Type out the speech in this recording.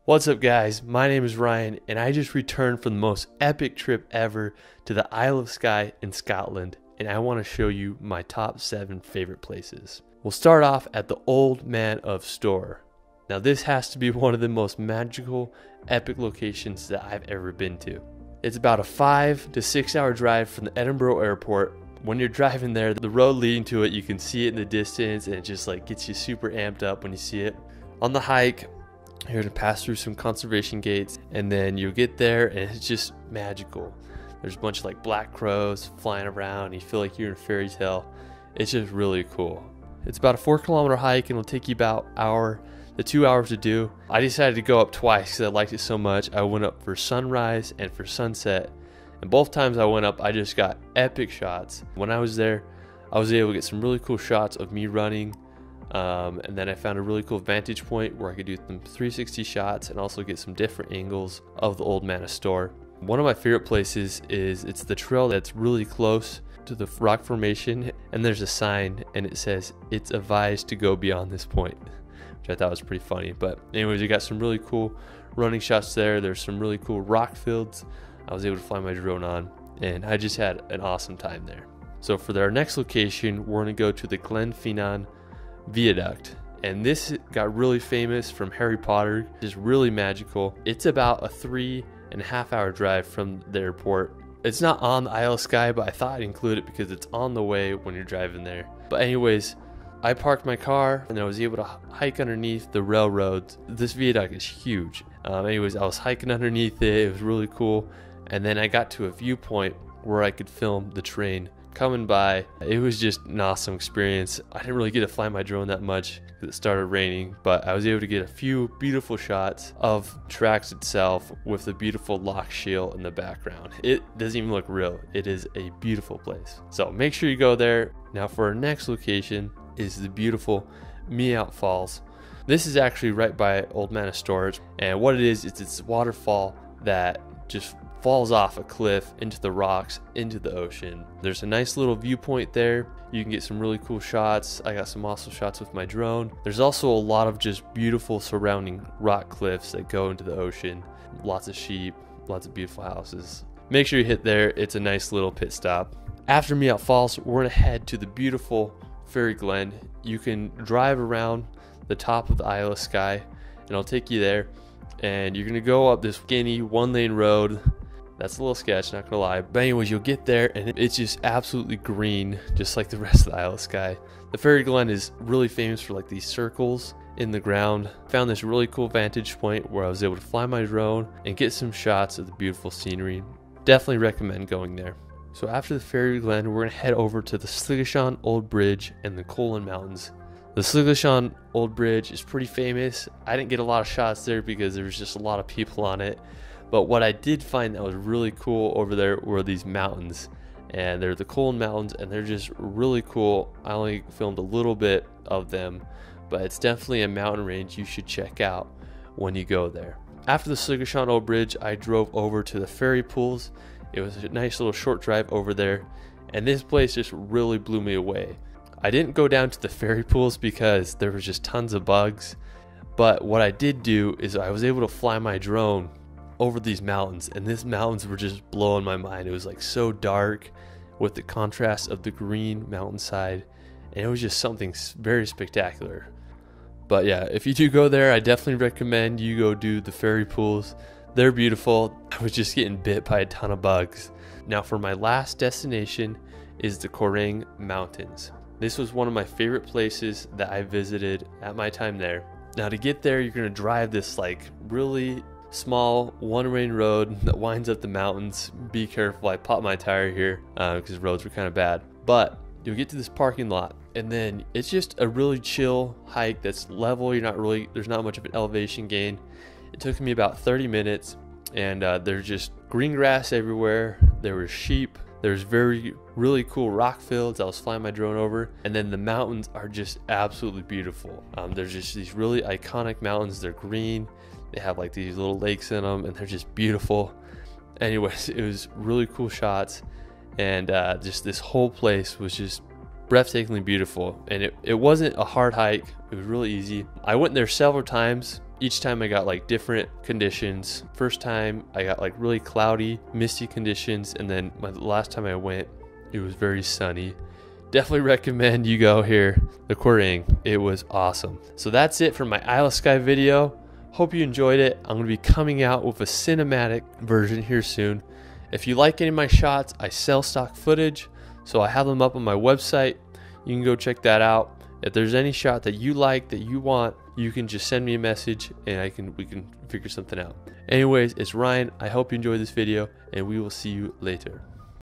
What's up guys, my name is Ryan and I just returned from the most epic trip ever to the Isle of Skye in Scotland, and I want to show you my top 7 favorite places. We'll start off at the Old Man of STORR. Now this has to be one of the most magical, epic locations that I've ever been to. It's about a 5 to 6 hour drive from the Edinburgh airport. When you're driving there, the road leading to it, you can see it in the distance and it just like gets you super amped up when you see it. On the hike, you're going to pass through some conservation gates and then you'll get there and it's just magical. There's a bunch of like black crows flying around. You feel like you're in a fairy tale. It's just really cool. It's about a 4-kilometer hike and it'll take you about an hour to 2 hours to do. I decided to go up twice because I liked it so much. I went up for sunrise and for sunset, and both times I went up I just got epic shots. When I was there, I was able to get some really cool shots of me running. And then I found a really cool vantage point where I could do some 360 shots and also get some different angles of the Old Man of STORR. One of my favorite places is it's the trail that's really close to the rock formation, and there's a sign and it says it's advised to go beyond this point, which I thought was pretty funny. But anyways, you got some really cool running shots there. There's some really cool rock fields I was able to fly my drone on, and I just had an awesome time there. So for our next location, we're going to go to the GLEN Viaduct, and this got really famous from Harry Potter. It's really magical. It's about a 3.5 hour drive from the airport. It's not on the Isle of Skye, but I thought I'd include it because it's on the way when you're driving there. But anyways, I parked my car and I was able to hike underneath the railroads. This viaduct is huge. Anyways, I was hiking underneath it. It was really cool, and then I got to a viewpoint where I could film the train coming by. It was just an awesome experience. I didn't really get to fly my drone that much because it started raining, but I was able to get a few beautiful shots of tracks itself with the beautiful loch shale in the background. It doesn't even look real. It is a beautiful place. So make sure you go there. Now for our next location is the beautiful MEALTFALLS. This is actually right by Old Man of STORR, and what it is, it's a waterfall that just falls off a cliff into the rocks, into the ocean. There's a nice little viewpoint there. You can get some really cool shots. I got some awesome shots with my drone. There's also a lot of just beautiful surrounding rock cliffs that go into the ocean. Lots of sheep, lots of beautiful houses. Make sure you hit there. It's a nice little pit stop. After MEALTFALLS, we're gonna head to the beautiful Fairy Glen. You can drive around the top of the Isle of Skye and I'll take you there, and you're gonna go up this skinny 1-lane road. That's a little sketch, not gonna lie. But anyways, you'll get there and it's just absolutely green, just like the rest of the Isle of Skye. The Fairy Glen is really famous for like these circles in the ground. Found this really cool vantage point where I was able to fly my drone and get some shots of the beautiful scenery. Definitely recommend going there. So after the Fairy Glen, we're gonna head over to the Slingshot Old Bridge and the Callin Mountains. The Slingshot Old Bridge is pretty famous. I didn't get a lot of shots there because there was just a lot of people on it. But what I did find that was really cool over there were these mountains, and they're the Callin Mountains, and they're just really cool. I only filmed a little bit of them, but it's definitely a mountain range you should check out when you go there. After the Slingshot Old Bridge, I drove over to the fairy pools. It was a nice little short drive over there, and this place just really blew me away. I didn't go down to the fairy pools because there was just tons of bugs, but what I did do is I was able to fly my drone over these mountains, and these mountains were just blowing my mind. It was like so dark with the contrast of the green mountainside, and it was just something very spectacular. But yeah, if you do go there, I definitely recommend you go do the fairy pools. They're beautiful. I was just getting bit by a ton of bugs. Now for my last destination is the Corang Mountains. This was one of my favorite places that I visited at my time there. Now to get there, you're going to drive this like really small 1-lane road that winds up the mountains. Be careful, I popped my tire here because the roads were kind of bad. But you'll get to this parking lot, and then it's just a really chill hike that's level. There's not much of an elevation gain. It took me about 30 minutes, and there's just green grass everywhere. There were sheep. There's really cool rock fields I was flying my drone over, and then the mountains are just absolutely beautiful. There's just these really iconic mountains. They're green. They have like these little lakes in them, and they're just beautiful. Anyways, it was really cool shots, and just this whole place was just breathtakingly beautiful. And it wasn't a hard hike. It was really easy. I went there several times. each time I got like different conditions. First time I got like really cloudy, misty conditions, and then the last time I went, it was very sunny. Definitely recommend you go here, the Quiraing. It was awesome. So that's it for my Isle of Skye video. Hope you enjoyed it. I'm going to be coming out with a cinematic version here soon. If you like any of my shots, I sell stock footage, so I have them up on my website. You can go check that out. If there's any shot that you like, that you want, you can just send me a message and we can figure something out. Anyways, it's Ryan. I hope you enjoyed this video, and we will see you later.